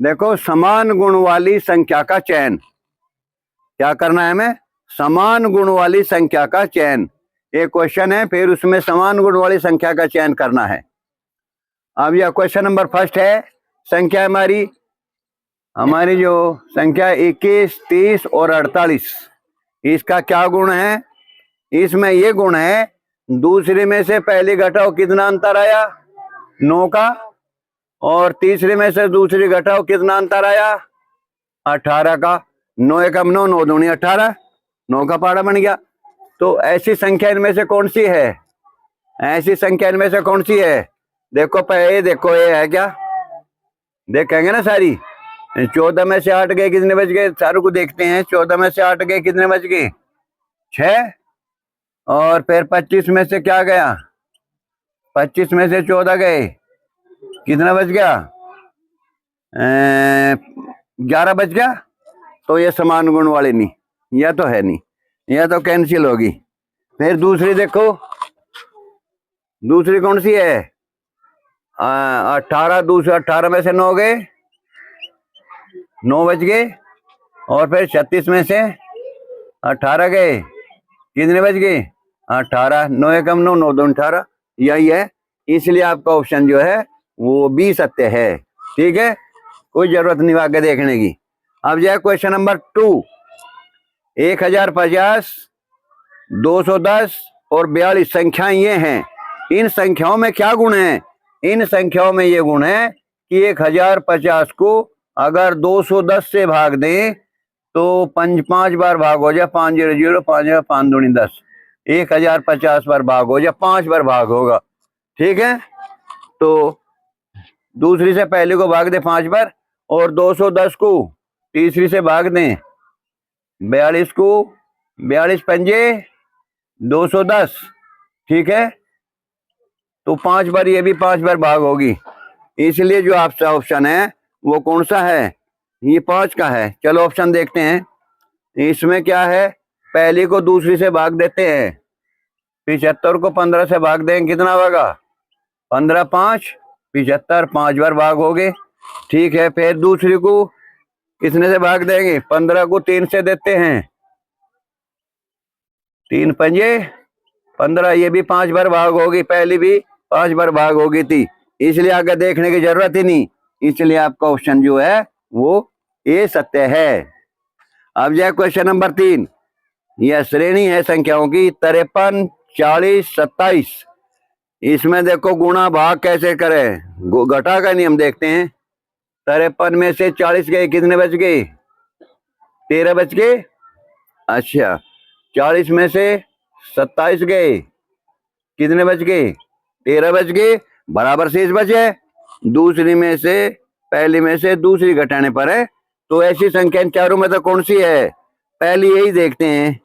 देखो, समान गुण वाली संख्या का चयन। क्या करना है हमें? समान गुण वाली संख्या का चयन। एक क्वेश्चन है, फिर उसमें समान गुण वाली संख्या का चयन करना है। अब यह क्वेश्चन नंबर फर्स्ट है। संख्या हमारी जो संख्या 21, 30 और 48, इसका क्या गुण है? इसमें ये गुण है, दूसरी में से पहली घटाओ कितना अंतर आया? 9 का। और तीसरी में से दूसरी घटाओ कितना अंतर आया? 18 का। 9 एकम 9, 9 दूनी 18, 9 का पारा बन गया। तो ऐसी संख्या इनमें से कौन सी है? ऐसी संख्या इनमें से कौन सी है? देखो पहले, देखो ये है क्या? देखेंगे ना सारी। 14 में से 8 गए, कितने बच गए? सारों को देखते हैं। 14 में से 8 गए, कितने बच गए? 6। और फिर 25 में से क्या गया? 25 में से 14 गए, कितना बच गया? 11 बच गया। तो ये समान गुण वाली नहीं, यह तो है नहीं, यह तो कैंसिल होगी। फिर दूसरी देखो, दूसरी कौन सी है? 18, दूसरा 18 में से 9 गए, 9 बच गए। और फिर 36 में से 18 गए, कितने बच गए? 18। 9 एकम 9, 9 दूनी 18, यही है। इसलिए आपका ऑप्शन जो है वो बी सत्य है। ठीक है, कोई जरूरत नहीं आगे देखने की। अब जो है क्वेश्चन नंबर 2, 1050, 210 और 42 संख्याएं ये हैं। इन संख्याओं में क्या गुण है? इन संख्याओं में ये गुण है कि 1050 को अगर 210 से भाग दें तो 5 बार भाग हो जाए, 5 0 0, 5 5 दूनी 10, 1050 बार भाग हो जाए, 5 बार भाग होगा। ठीक है, तो दूसरी से पहले को भाग दे 5 बार, और 210 को तीसरी से भाग दें 42 को, 42 पंजे 210। ठीक है, तो 5 बार ये भी 5 बार भाग होगी। इसलिए जो आपका ऑप्शन है वो कौन सा है? ये 5 का है। चलो ऑप्शन देखते हैं। इसमें क्या है? पहली को दूसरी से भाग देते हैं, 75 को 15 से भाग दें, कितना होगा? 15 5 75, 5 बार भाग हो गए। ठीक है, फिर दूसरी को कितने से भाग देंगे? 15 को 3 से देते हैं, 3 पंजे 15, ये भी 5 बार भाग होगी, पहली भी 5 बार भाग होगी थी। इसलिए आगे देखने की जरूरत ही नहीं। इसलिए आपका ऑप्शन जो है वो ए सत्य है। अब जो है क्वेश्चन नंबर 3, यह श्रेणी है संख्याओं की 53, 40, 27। इसमें देखो गुणा भाग कैसे करें, घटा का नियम देखते हैं। 53 में से 40 गए, कितने बच गए? 13 बच गए। अच्छा, 40 में से 27 गए, कितने बच गए? 13 बच गए, बराबर शेष बचे। दूसरी में से पहली में से दूसरी घटाने पर है। तो ऐसी संख्या इन चारों में तो कौन सी है? पहली यही देखते हैं।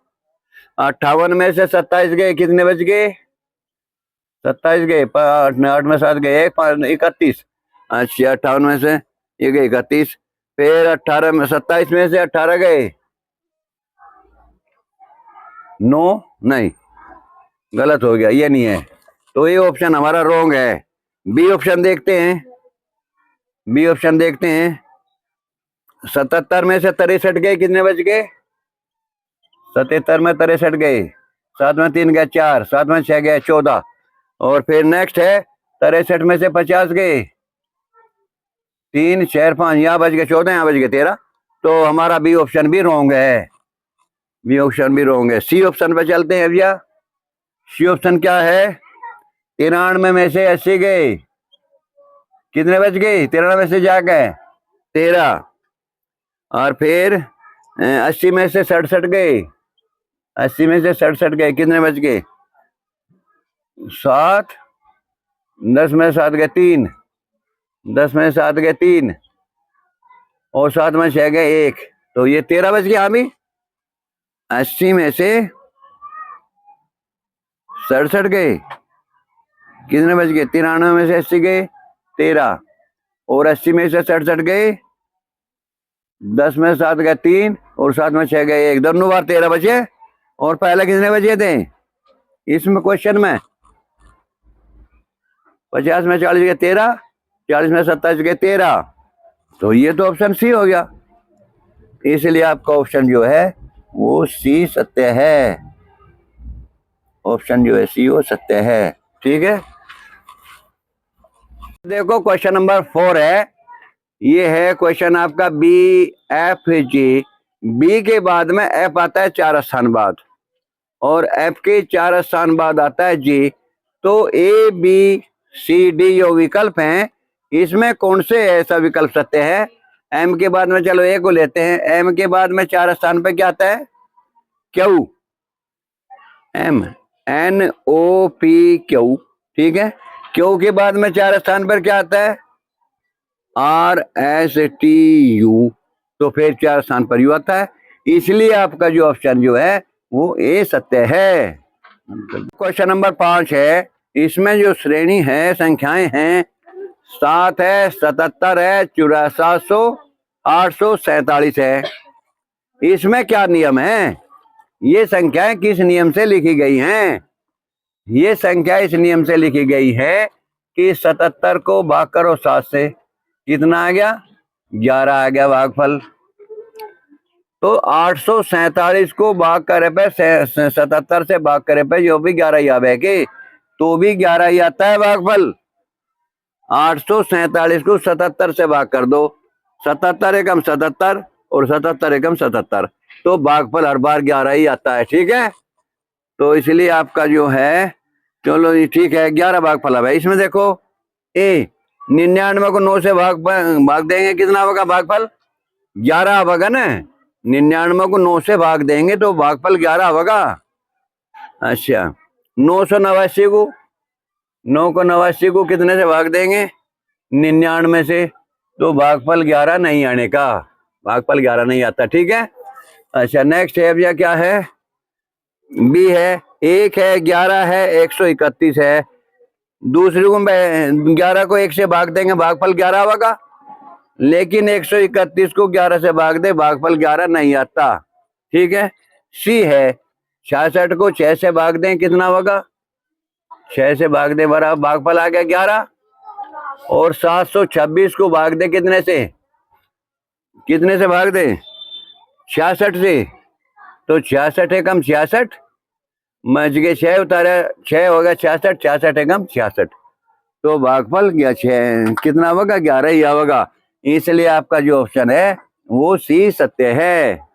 58 में से 27 गए, कितने बच गए? 27 गए, 8 में 7 गए, 31। अच्छा, 58 में से ये गए 31। फिर 18 में 27 में से 18 गए, 9 नहीं, गलत हो गया, ये नहीं है। तो ये ऑप्शन हमारा रॉन्ग है। बी ऑप्शन देखते हैं। बी ऑप्शन देखते हैं। 77 में से 63 गए, कितने बच गए? 77 में 63 गए, 7 में 3 गए 4, 7 में 6 गए 14। और फिर नेक्स्ट है 63 में से 50 गए, 3 4 5, यहाँ बच गए 14, यहाँ बच गए 13। तो हमारा बी ऑप्शन भी रॉन्ग है। बी ऑप्शन भी रॉन्ग है। सी ऑप्शन पे चलते हैं भैया। सी ऑप्शन क्या है? 93 में से 80 गए, कितने बच गए? 93 में से जा गए 13। और फिर 80 में से 67 गए, 80 में से 67 गए, कितने बच गए? 7। 10 में 7 गए 3, 10 में 7 गए 3, और 7 में 6 गए 1, तो ये 13 बच गया। अभी 80 में से 67 गए, कितने बच गए? 93 में से 80 गए 13, और 80 में से 67 गए, 10 में 7 गए 3, और 7 में 6 गए 1, दोनों बार 13 बचे। और पहले कितने बचे थे इसमें क्वेश्चन में? 50 में 40 गए 13, 40 में 27 गए 13, तो ये तो ऑप्शन सी हो गया, इसलिए आपका ऑप्शन जो है वो सी सत्य है। ऑप्शन जो है सी वो सत्य है। ठीक है, देखो क्वेश्चन नंबर 4 है, ये है क्वेश्चन आपका बी एफ जी। बी के बाद में एफ आता है 4 स्थान बाद, और एफ के 4 स्थान बाद आता है जी। तो ए बी सी डी जो विकल्प हैं, इसमें कौन से ऐसा विकल्प सत्य है? एम के बाद में, चलो ए को लेते हैं, एम के बाद में 4 स्थान पे क्या आता है? Q, M N O P Q. ठीक है, क्यू के बाद में 4 स्थान पर क्या आता है? R S T U. तो फिर 4 स्थान पर यू आता है, इसलिए आपका जो ऑप्शन जो है वो ए सत्य है। क्वेश्चन नंबर 5 है, इसमें जो श्रेणी है, संख्याएं हैं, 7 है, 77 है, 8400, 847 है। इसमें क्या नियम है? ये संख्याएं किस नियम से लिखी गई हैं? ये संख्या इस नियम से लिखी गई है कि 77 को भाग करो 7 से, कितना आ गया? 11 आ गया भागफल। तो 847 को भाग करे पे 77 से भाग करे पे जो भी 11 ही आवे के, तो भी 11 ही आता है भागफल। 847 को 77 से भाग कर दो, 77 एकम 77 और 77 एकम 77, तो भागफल हर बार 11 ही आता है। ठीक है, तो इसलिए आपका जो है, चलो ये ठीक है, 11 भागफल है। इसमें देखो ए 99 को 9 से भाग देंगे, कितना होगा भागफल? 11 होगा ना। 99 को 9 से भाग देंगे तो भागफल 11 होगा। अच्छा, 989 को 989 को कितने से भाग देंगे? 99 से, तो भागफल 11 नहीं आने का, भागफल 11 नहीं आता। ठीक है, अच्छा नेक्स्ट है भैया, क्या है? बी है, 1 है, 11 है, 131 है। दूसरी को 11 को 1 से भाग देंगे, भागफल 11 होगा, लेकिन 131 को 11 से भाग दे, भागफल 11 नहीं आता। ठीक है, सी है, 66 को 6 से भाग दें, कितना होगा? 6 से भाग दे, बराबर भागफल आ गया 11। और 726 को भाग दे कितने से? कितने से भाग दे? 66 से, तो 66 एकम 66, मच के 6 उतारे, 6 होगा 66, 66 एकम 66, तो भागफल कितना होगा? 11 ही होगा। इसलिए आपका जो ऑप्शन है वो सी सत्य है।